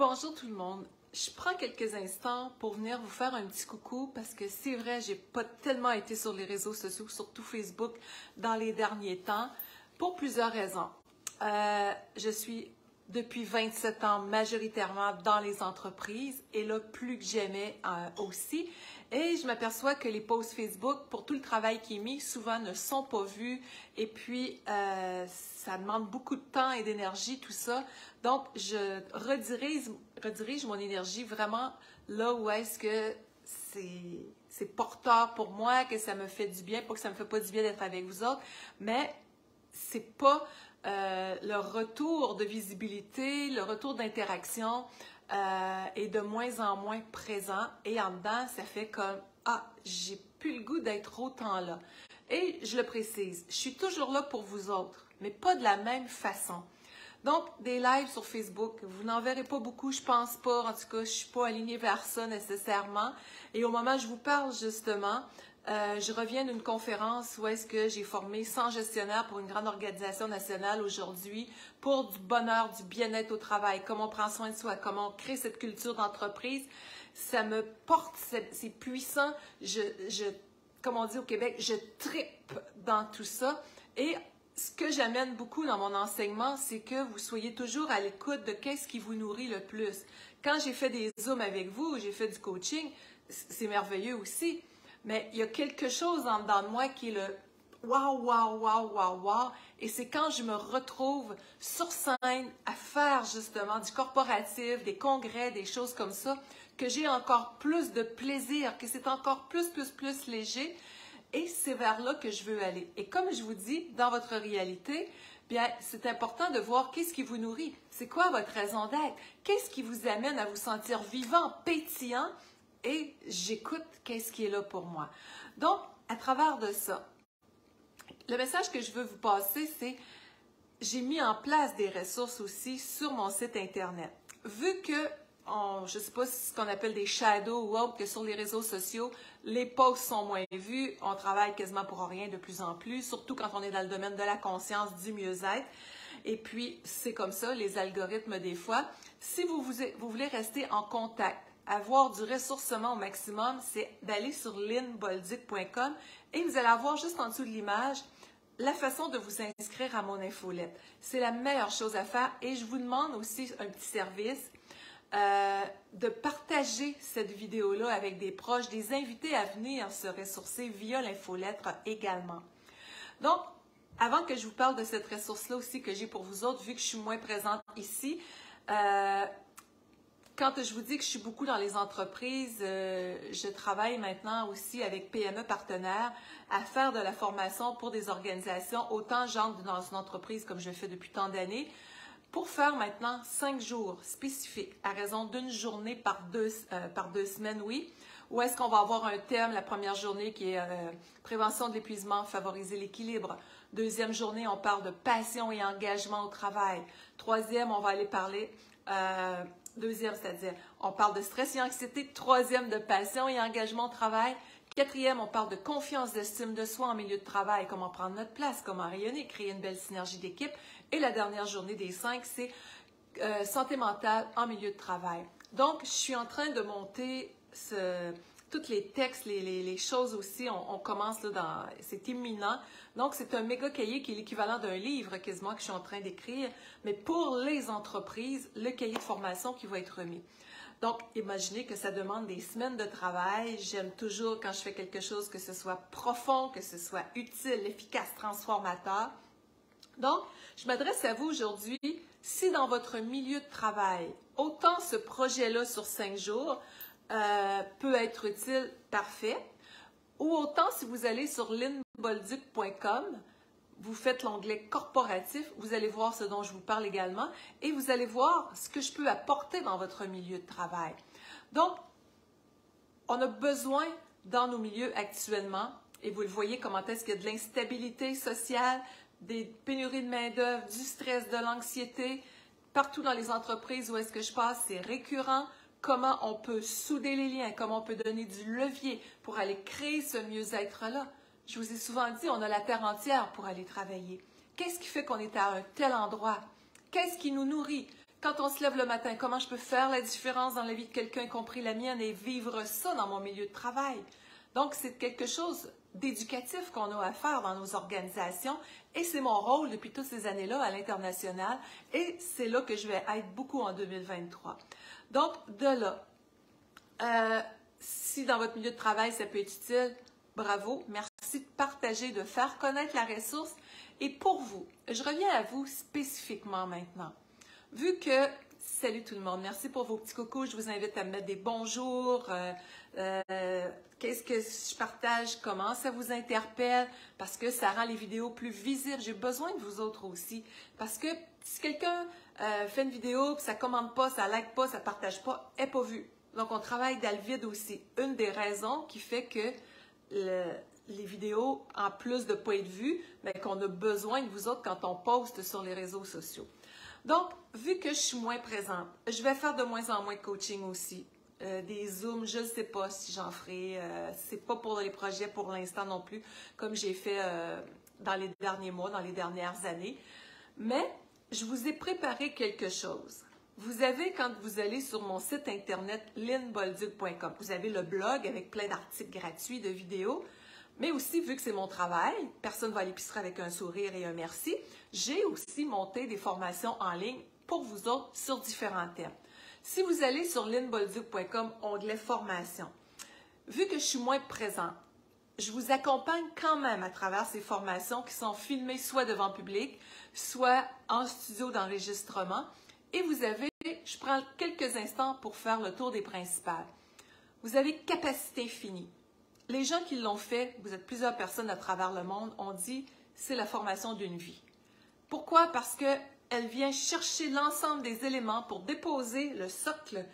Bonjour tout le monde. Je prends quelques instants pour venir vous faire un petit coucou parce que c'est vrai, j'ai pas tellement été sur les réseaux sociaux, surtout Facebook, dans les derniers temps, pour plusieurs raisons. Je suis depuis 27 ans majoritairement dans les entreprises et là, plus que jamais aussi. Et je m'aperçois que les posts Facebook, pour tout le travail qui est mis, souvent ne sont pas vus. Et puis, ça demande beaucoup de temps et d'énergie, tout ça. Donc, je redirige mon énergie vraiment là où est-ce que c'est porteur pour moi, que ça me fait du bien, pas que ça me fait pas du bien d'être avec vous autres, mais c'est pas le retour de visibilité, le retour d'interaction est de moins en moins présent et en dedans, ça fait comme « Ah, j'ai plus le goût d'être autant là ». Et je le précise, je suis toujours là pour vous autres, mais pas de la même façon. Donc, des lives sur Facebook, vous n'en verrez pas beaucoup, je pense pas. En tout cas, je suis pas alignée vers ça nécessairement. Et au moment où je vous parle, justement, je reviens d'une conférence où est-ce que j'ai formé 100 gestionnaires pour une grande organisation nationale aujourd'hui pour du bonheur, du bien-être au travail, comment on prend soin de soi, comment on crée cette culture d'entreprise. Ça me porte, c'est puissant. Comme on dit au Québec, je trippe dans tout ça. Et ce que j'amène beaucoup dans mon enseignement, c'est que vous soyez toujours à l'écoute de qu'est-ce qui vous nourrit le plus. Quand j'ai fait des Zooms avec vous, j'ai fait du coaching, c'est merveilleux aussi, mais il y a quelque chose en dedans de moi qui est le wow, wow, wow, wow, wow, et c'est quand je me retrouve sur scène à faire justement du corporatif, des congrès, des choses comme ça, que j'ai encore plus de plaisir, que c'est encore plus léger. Et c'est vers là que je veux aller. Et comme je vous dis, dans votre réalité, bien, c'est important de voir qu'est-ce qui vous nourrit. C'est quoi votre raison d'être? Qu'est-ce qui vous amène à vous sentir vivant, pétillant? Et j'écoute qu'est-ce qui est là pour moi. Donc, à travers de ça, le message que je veux vous passer, c'est j'ai mis en place des ressources aussi sur mon site Internet. Vu que je ne sais pas ce qu'on appelle des shadows ou autres, que sur les réseaux sociaux, les posts sont moins vus, on travaille quasiment pour rien de plus en plus, surtout quand on est dans le domaine de la conscience, du mieux-être. Et puis, c'est comme ça, les algorithmes des fois. Si vous voulez rester en contact, avoir du ressourcement au maximum, c'est d'aller sur lynnebolduc.com et vous allez avoir juste en dessous de l'image la façon de vous inscrire à mon infolette. C'est la meilleure chose à faire et je vous demande aussi un petit service. De partager cette vidéo-là avec des proches, des invités à venir se ressourcer via l'infolettre également. Donc, avant que je vous parle de cette ressource-là aussi que j'ai pour vous autres, vu que je suis moins présente ici, quand je vous dis que je suis beaucoup dans les entreprises, je travaille maintenant aussi avec PME partenaires à faire de la formation pour des organisations, autant j'entre dans une entreprise comme je le fais depuis tant d'années, pour faire maintenant 5 jours spécifiques, à raison d'une journée par deux semaines, oui, où est-ce qu'on va avoir un thème, la première journée qui est prévention de l'épuisement, favoriser l'équilibre. Deuxième journée, on parle de passion et engagement au travail. Troisième, on va aller parler, deuxième, c'est-à-dire, on parle de stress et anxiété. Troisième, de passion et engagement au travail. Quatrième, on parle de confiance, d'estime de soi en milieu de travail, comment prendre notre place, comment rayonner, créer une belle synergie d'équipe. Et la dernière journée des 5, c'est santé mentale en milieu de travail. Donc, je suis en train de monter tous les textes, les choses aussi, on commence là c'est imminent. Donc, c'est un méga cahier qui est l'équivalent d'un livre quasiment que je suis en train d'écrire, mais pour les entreprises, le cahier de formation qui va être remis. Donc, imaginez que ça demande des semaines de travail. J'aime toujours quand je fais quelque chose que ce soit profond, que ce soit utile, efficace, transformateur. Donc, je m'adresse à vous aujourd'hui. Si dans votre milieu de travail, autant ce projet-là sur 5 jours peut être utile, parfait. Ou autant si vous allez sur lynnebolduc.com, vous faites l'onglet corporatif, vous allez voir ce dont je vous parle également et vous allez voir ce que je peux apporter dans votre milieu de travail. Donc, on a besoin dans nos milieux actuellement, et vous le voyez comment est-ce qu'il y a de l'instabilité sociale, des pénuries de main-d'œuvre, du stress, de l'anxiété, partout dans les entreprises où est-ce que je passe, c'est récurrent. Comment on peut souder les liens, comment on peut donner du levier pour aller créer ce mieux-être-là. Je vous ai souvent dit, on a la terre entière pour aller travailler. Qu'est-ce qui fait qu'on est à un tel endroit? Qu'est-ce qui nous nourrit? quand on se lève le matin, comment je peux faire la différence dans la vie de quelqu'un, y compris la mienne, et vivre ça dans mon milieu de travail. Donc, c'est quelque chose d'éducatif qu'on a à faire dans nos organisations et c'est mon rôle depuis toutes ces années-là à l'international et c'est là que je vais être beaucoup en 2023. Donc, de là, si dans votre milieu de travail ça peut être utile, bravo, merci de partager, de faire connaître la ressource. Et pour vous, je reviens à vous spécifiquement maintenant. Vu que, salut tout le monde, merci pour vos petits coucous, je vous invite à me mettre des bonjours, qu'est-ce que je partage, comment ça vous interpelle, parce que ça rend les vidéos plus visibles. J'ai besoin de vous autres aussi, parce que si quelqu'un fait une vidéo, puis ça ne commente pas, ça ne like pas, ça ne partage pas, elle n'est pas vue. Donc, on travaille dans le vide aussi. Une des raisons qui fait que les vidéos, en plus de ne pas être vues, mais qu'on a besoin de vous autres quand on poste sur les réseaux sociaux. Donc, vu que je suis moins présente, je vais faire de moins en moins de coaching aussi. Des Zooms, je ne sais pas si j'en ferai. C'est pas pour les projets pour l'instant non plus, comme j'ai fait dans les derniers mois, dans les dernières années. Mais je vous ai préparé quelque chose. Vous avez, quand vous allez sur mon site internet lynnebolduc.com, vous avez le blog avec plein d'articles gratuits, de vidéos, mais aussi, vu que c'est mon travail, personne ne va à l'épicerie avec un sourire et un merci, j'ai aussi monté des formations en ligne pour vous autres sur différents thèmes. Si vous allez sur lynnebolduc.com, onglet formation, vu que je suis moins présente, je vous accompagne quand même à travers ces formations qui sont filmées soit devant public, soit en studio d'enregistrement. Et vous avez, je prends quelques instants pour faire le tour des principales. Vous avez capacité finie. Les gens qui l'ont fait, vous êtes plusieurs personnes à travers le monde, ont dit c'est la formation d'une vie. Pourquoi? Parce qu'elle vient chercher l'ensemble des éléments pour déposer le socle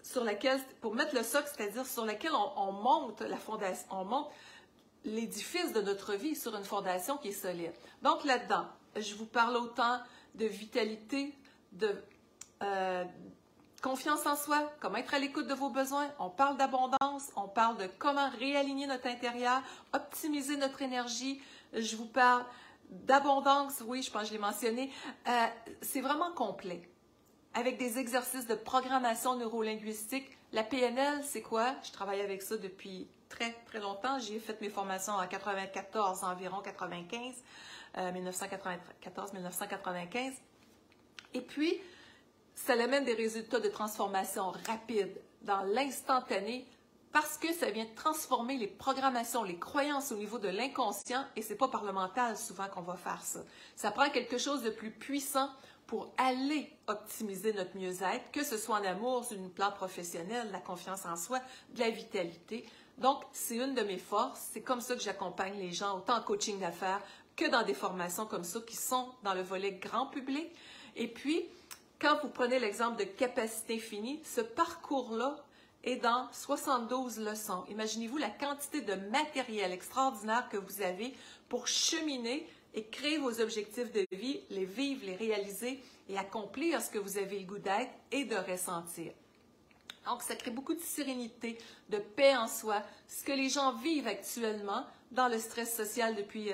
sur lequel, pour mettre le socle, c'est-à-dire sur lequel on monte la fondation, on monte l'édifice de notre vie sur une fondation qui est solide. Donc là-dedans, je vous parle autant de vitalité, de confiance en soi, comment être à l'écoute de vos besoins. On parle d'abondance, on parle de comment réaligner notre intérieur, optimiser notre énergie. Je vous parle d'abondance, oui, je pense que je l'ai mentionné. C'est vraiment complet. Avec des exercices de programmation neurolinguistique. La PNL, c'est quoi? Je travaille avec ça depuis très, très longtemps. J'ai fait mes formations en 94, environ 95, 1994-1995. Et puis, ça amène des résultats de transformation rapides dans l'instantané parce que ça vient transformer les programmations, les croyances au niveau de l'inconscient et c'est pas par le mental souvent qu'on va faire ça. Ça prend quelque chose de plus puissant pour aller optimiser notre mieux-être, que ce soit en amour, sur une plan professionnel, la confiance en soi, de la vitalité. Donc, c'est une de mes forces. C'est comme ça que j'accompagne les gens, autant en coaching d'affaires que dans des formations comme ça qui sont dans le volet grand public. Et puis, quand vous prenez l'exemple de capacité finie, ce parcours-là est dans 72 leçons. Imaginez-vous la quantité de matériel extraordinaire que vous avez pour cheminer et créer vos objectifs de vie, les vivre, les réaliser et accomplir ce que vous avez le goût d'être et de ressentir. Donc, ça crée beaucoup de sérénité, de paix en soi, ce que les gens vivent actuellement dans le stress social depuis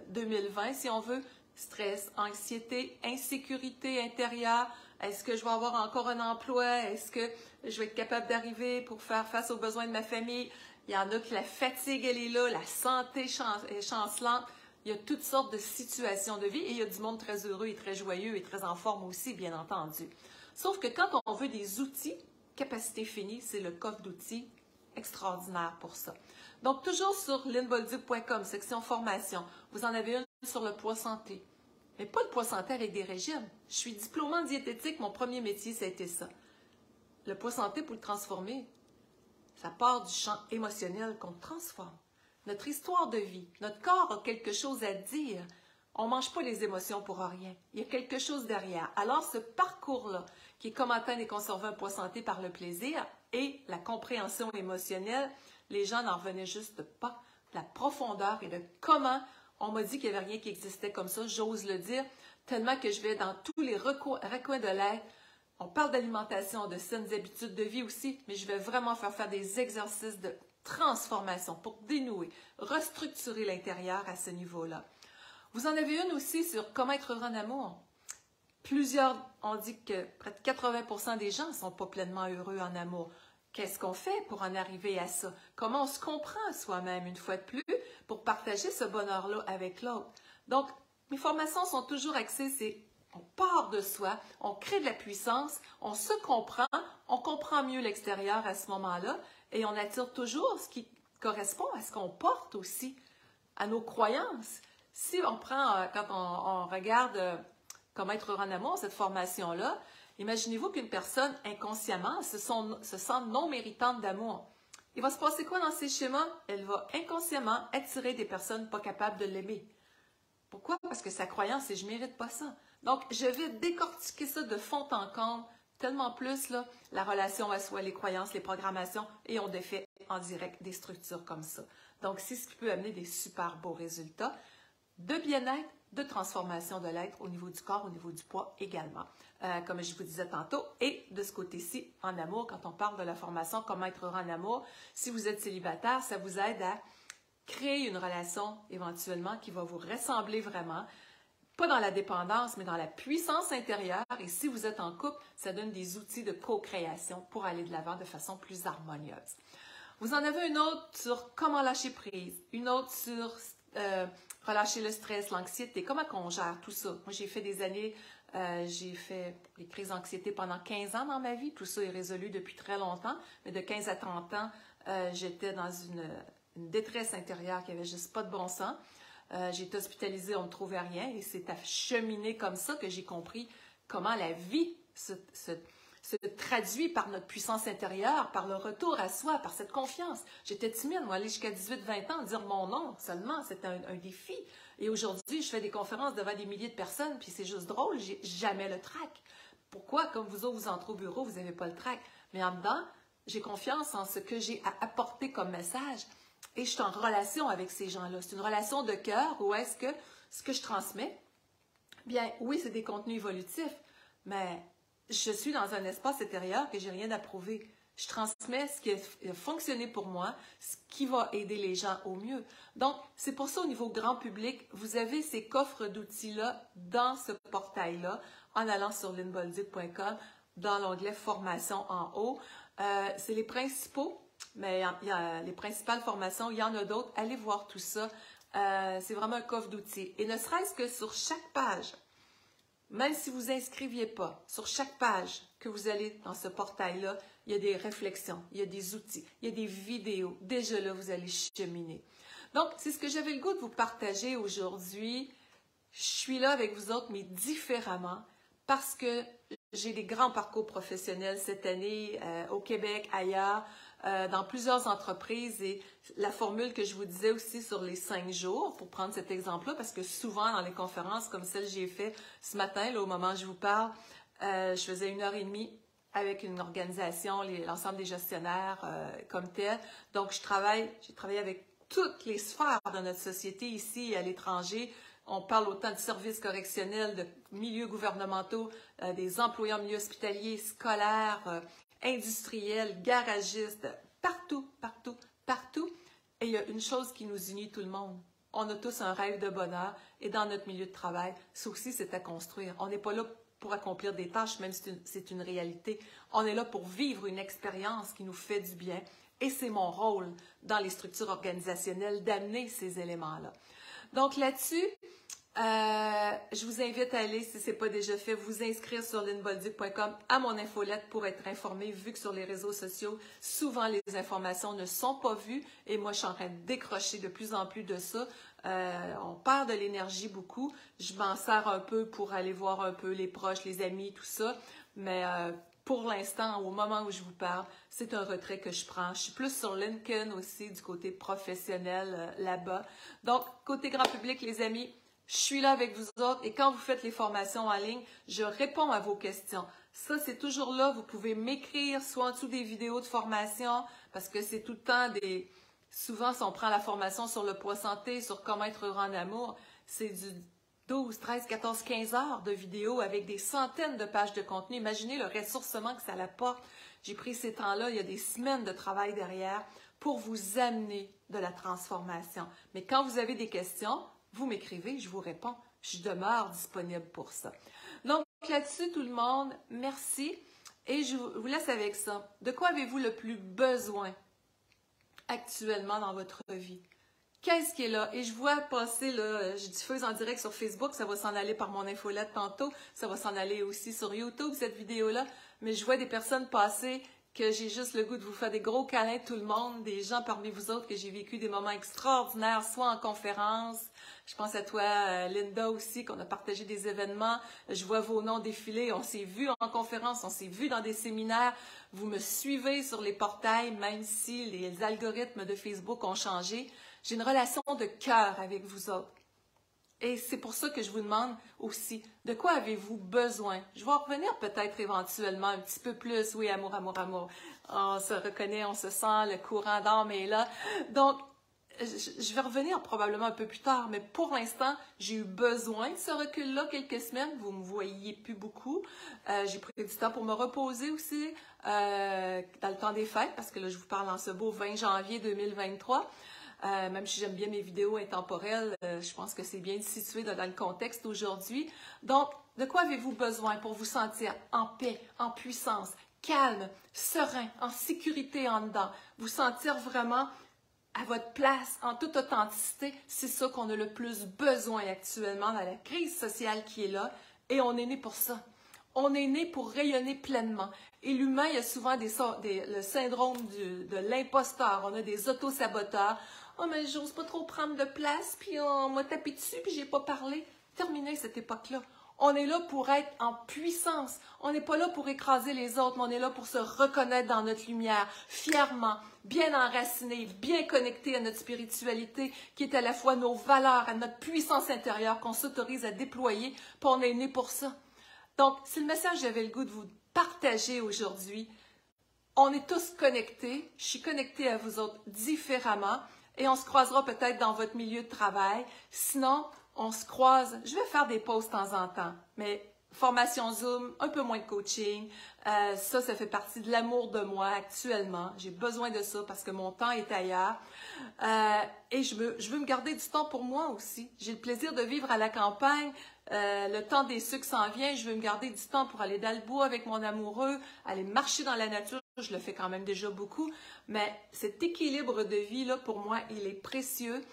2020, si on veut, stress, anxiété, insécurité intérieure. Est-ce que je vais avoir encore un emploi? Est-ce que je vais être capable d'arriver pour faire face aux besoins de ma famille? Il y en a que la fatigue, elle est là, la santé est chancelante. Il y a toutes sortes de situations de vie et il y a du monde très heureux et très joyeux et très en forme aussi, bien entendu. Sauf que quand on veut des outils, capacité finie, c'est le coffre d'outils extraordinaire pour ça. Donc, toujours sur lynnebolduc.com, section formation, vous en avez une sur le poids santé. Mais pas le poids santé avec des régimes. Je suis diplômée en diététique, mon premier métier, ça a été ça. Le poids santé, pour le transformer, ça part du champ émotionnel qu'on transforme. Notre histoire de vie, notre corps a quelque chose à dire. On ne mange pas les émotions pour rien. Il y a quelque chose derrière. Alors, ce parcours-là, qui est comment atteindre et conserver un poids santé par le plaisir et la compréhension émotionnelle, les gens n'en revenaient juste pas. La profondeur et de comment on m'a dit qu'il n'y avait rien qui existait comme ça, j'ose le dire, tellement que je vais dans tous les recoins de l'être. On parle d'alimentation, de saines habitudes de vie aussi, mais je vais vraiment faire des exercices de transformation pour dénouer, restructurer l'intérieur à ce niveau-là. Vous en avez une aussi sur comment être heureux en amour. On dit que près de 80% des gens ne sont pas pleinement heureux en amour. Qu'est-ce qu'on fait pour en arriver à ça? Comment on se comprend soi-même une fois de plus pour partager ce bonheur-là avec l'autre? Donc, mes formations sont toujours axées, on part de soi, on crée de la puissance, on se comprend, on comprend mieux l'extérieur à ce moment-là et on attire toujours ce qui correspond à ce qu'on porte aussi, à nos croyances. Si on prend, quand on regarde comment être heureux en amour, cette formation-là, imaginez-vous qu'une personne, inconsciemment, se sent non méritante d'amour. Il va se passer quoi dans ces schémas? Elle va inconsciemment attirer des personnes pas capables de l'aimer. Pourquoi? Parce que sa croyance, c'est « je ne mérite pas ça ». Donc, je vais décortiquer ça de fond en comble, tellement plus, là, la relation à soi, les croyances, les programmations, et on défait en direct des structures comme ça. Donc, c'est ce qui peut amener des super beaux résultats de bien-être, de transformation de l'être au niveau du corps, au niveau du poids également, comme je vous disais tantôt. Et de ce côté-ci, en amour, quand on parle de la formation « Comment être heureux en amour », si vous êtes célibataire, ça vous aide à créer une relation éventuellement qui va vous ressembler vraiment, pas dans la dépendance, mais dans la puissance intérieure. Et si vous êtes en couple, ça donne des outils de co-création pour aller de l'avant de façon plus harmonieuse. Vous en avez une autre sur comment lâcher prise, une autre sur relâcher le stress, l'anxiété, comment on gère tout ça. Moi, j'ai fait des années, j'ai fait des crises d'anxiété pendant 15 ans dans ma vie. Tout ça est résolu depuis très longtemps, mais de 15 à 30 ans, j'étais dans une détresse intérieure qui avait juste pas de bon sens. J'ai été hospitalisée, on ne trouvait rien et c'est à cheminer comme ça que j'ai compris comment la vie se traduit par notre puissance intérieure, par le retour à soi, par cette confiance. J'étais timide, moi, aller jusqu'à 18-20 ans, dire mon nom seulement, c'était un défi. Et aujourd'hui, je fais des conférences devant des milliers de personnes, puis c'est juste drôle, j'ai jamais le trac. Pourquoi? Comme vous autres, vous entrez au bureau, vous n'avez pas le trac. Mais en dedans, j'ai confiance en ce que j'ai à apporter comme message. Et je suis en relation avec ces gens-là. C'est une relation de cœur où est-ce que ce que je transmets, bien, oui, c'est des contenus évolutifs, mais je suis dans un espace intérieur que j'ai rien à prouver. Je transmets ce qui a fonctionné pour moi, ce qui va aider les gens au mieux. Donc, c'est pour ça, au niveau grand public, vous avez ces coffres d'outils-là dans ce portail-là, en allant sur lynnebolduc.com, dans l'onglet « Formation » en haut. C'est les principaux. Mais il y a les principales formations, il y en a d'autres. Allez voir tout ça. C'est vraiment un coffre d'outils. Et ne serait-ce que sur chaque page, même si vous inscriviez pas, sur chaque page que vous allez dans ce portail-là, il y a des réflexions, il y a des outils, il y a des vidéos. Déjà là, vous allez cheminer. Donc, c'est ce que j'avais le goût de vous partager aujourd'hui. Je suis là avec vous autres, mais différemment, parce que j'ai des grands parcours professionnels cette année au Québec, ailleurs, dans plusieurs entreprises et la formule que je vous disais aussi sur les 5 jours, pour prendre cet exemple-là, parce que souvent dans les conférences comme celle que j'ai fait ce matin, là, au moment où je vous parle, je faisais 1h30 avec une organisation, l'ensemble des gestionnaires comme tel. Donc, j'ai travaillé avec toutes les sphères de notre société ici et à l'étranger. On parle autant de services correctionnels, de milieux gouvernementaux, des employés en milieu hospitalier, scolaire, industriels, garagistes, partout, partout, partout. Et il y a une chose qui nous unit tout le monde. On a tous un rêve de bonheur et dans notre milieu de travail, ça aussi, c'est à construire. On n'est pas là pour accomplir des tâches, même si c'est une réalité. On est là pour vivre une expérience qui nous fait du bien. Et c'est mon rôle dans les structures organisationnelles d'amener ces éléments-là. Donc là-dessus, je vous invite à aller, si ce n'est pas déjà fait, vous inscrire sur lynnebolduc.com à mon infolette pour être informé, vu que sur les réseaux sociaux, souvent les informations ne sont pas vues et moi je suis en train de décrocher de plus en plus de ça. On perd de l'énergie beaucoup. Je m'en sers un peu pour aller voir un peu les proches, les amis, tout ça, mais pour l'instant, au moment où je vous parle, c'est un retrait que je prends. Je suis plus sur LinkedIn aussi, du côté professionnel là-bas. Donc, côté grand public, les amis, je suis là avec vous autres et quand vous faites les formations en ligne, je réponds à vos questions. Ça, c'est toujours là. Vous pouvez m'écrire soit en dessous des vidéos de formation parce que c'est tout le temps des... Souvent, si on prend la formation sur le poids santé, sur comment être heureux en amour, c'est du 12, 13, 14, 15 heures de vidéos avec des centaines de pages de contenu. Imaginez le ressourcement que ça apporte. J'ai pris ces temps-là, il y a des semaines de travail derrière pour vous amener de la transformation. Mais quand vous avez des questions, vous m'écrivez, je vous réponds. Je demeure disponible pour ça. Donc, là-dessus, tout le monde, merci. Et je vous laisse avec ça. De quoi avez-vous le plus besoin actuellement dans votre vie? Qu'est-ce qui est là? Et je vois passer, là, je diffuse en direct sur Facebook, ça va s'en aller par mon infolette tantôt, ça va s'en aller aussi sur YouTube, cette vidéo-là, mais je vois des personnes passer que j'ai juste le goût de vous faire des gros câlins, tout le monde, des gens parmi vous autres que j'ai vécu des moments extraordinaires, soit en conférence, je pense à toi, Linda aussi, qu'on a partagé des événements, je vois vos noms défiler, on s'est vus en conférence, on s'est vus dans des séminaires, vous me suivez sur les portails, même si les algorithmes de Facebook ont changé. J'ai une relation de cœur avec vous autres. Et c'est pour ça que je vous demande aussi, de quoi avez-vous besoin? Je vais en revenir peut-être éventuellement un petit peu plus. Oui, amour, amour, amour. On se reconnaît, on se sent, le courant d'âme est là. Donc, je vais revenir probablement un peu plus tard, mais pour l'instant, j'ai eu besoin de ce recul-là quelques semaines. Vous ne me voyez plus beaucoup. J'ai pris du temps pour me reposer aussi dans le temps des fêtes, parce que là, je vous parle en ce beau 20 janvier 2023. Même si j'aime bien mes vidéos intemporelles, je pense que c'est bien situé dans le contexte d'aujourd'hui. Donc, de quoi avez-vous besoin pour vous sentir en paix, en puissance, calme, serein, en sécurité en dedans? Vous sentir vraiment à votre place, en toute authenticité, c'est ça qu'on a le plus besoin actuellement dans la crise sociale qui est là, et on est né pour ça. On est né pour rayonner pleinement. Et l'humain, il y a souvent le syndrome de l'imposteur. On a des autosaboteurs. « Oh, mais j'ose pas trop prendre de place, puis on m'a tapé dessus, puis j'ai pas parlé. » Terminé cette époque-là. On est là pour être en puissance. On n'est pas là pour écraser les autres, mais on est là pour se reconnaître dans notre lumière, fièrement, bien enraciné, bien connecté à notre spiritualité, qui est à la fois nos valeurs, à notre puissance intérieure qu'on s'autorise à déployer, puis on est né pour ça. Donc, c'est le message que j'avais le goût de vous partager aujourd'hui. On est tous connectés. Je suis connectée à vous autres différemment. Et on se croisera peut-être dans votre milieu de travail. Sinon, on se croise. Je vais faire des pauses de temps en temps, mais formation Zoom, un peu moins de coaching. Ça fait partie de l'amour de moi actuellement. J'ai besoin de ça parce que mon temps est ailleurs. Et je veux me garder du temps pour moi aussi. J'ai le plaisir de vivre à la campagne. Le temps des sucres s'en vient. Je veux me garder du temps pour aller dans le bois avec mon amoureux, aller marcher dans la nature. Je le fais quand même déjà beaucoup. Mais cet équilibre de vie-là, pour moi, il est précieux.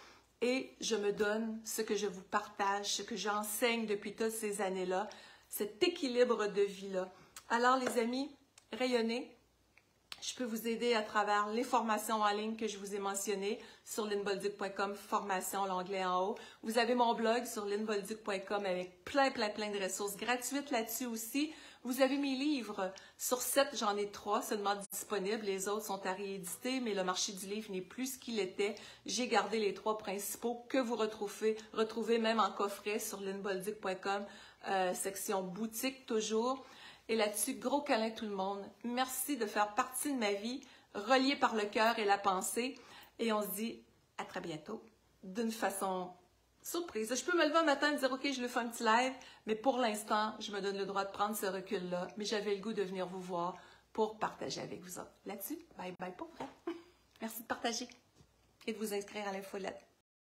Et je me donne ce que je vous partage, ce que j'enseigne depuis toutes ces années-là, cet équilibre de vie-là. Alors, les amis, rayonnez. Je peux vous aider à travers les formations en ligne que je vous ai mentionnées sur lynnebolduc.com, formation, l'onglet en haut. Vous avez mon blog sur lynnebolduc.com avec plein de ressources gratuites là-dessus aussi. Vous avez mes livres. Sur 7, j'en ai 3 seulement disponibles. Les autres sont à rééditer, mais le marché du livre n'est plus ce qu'il était. J'ai gardé les 3 principaux que vous retrouvez même en coffret sur lynnebolduc.com, section boutique toujours. Et là-dessus, gros câlin tout le monde. Merci de faire partie de ma vie, reliée par le cœur et la pensée. Et on se dit à très bientôt, d'une façon surprise. Je peux me lever un matin et dire, OK, je le fais un petit live, mais pour l'instant, je me donne le droit de prendre ce recul-là. Mais j'avais le goût de venir vous voir pour partager avec vous autres. Là-dessus, bye bye pour vrai. Merci de partager et de vous inscrire à l'infolette.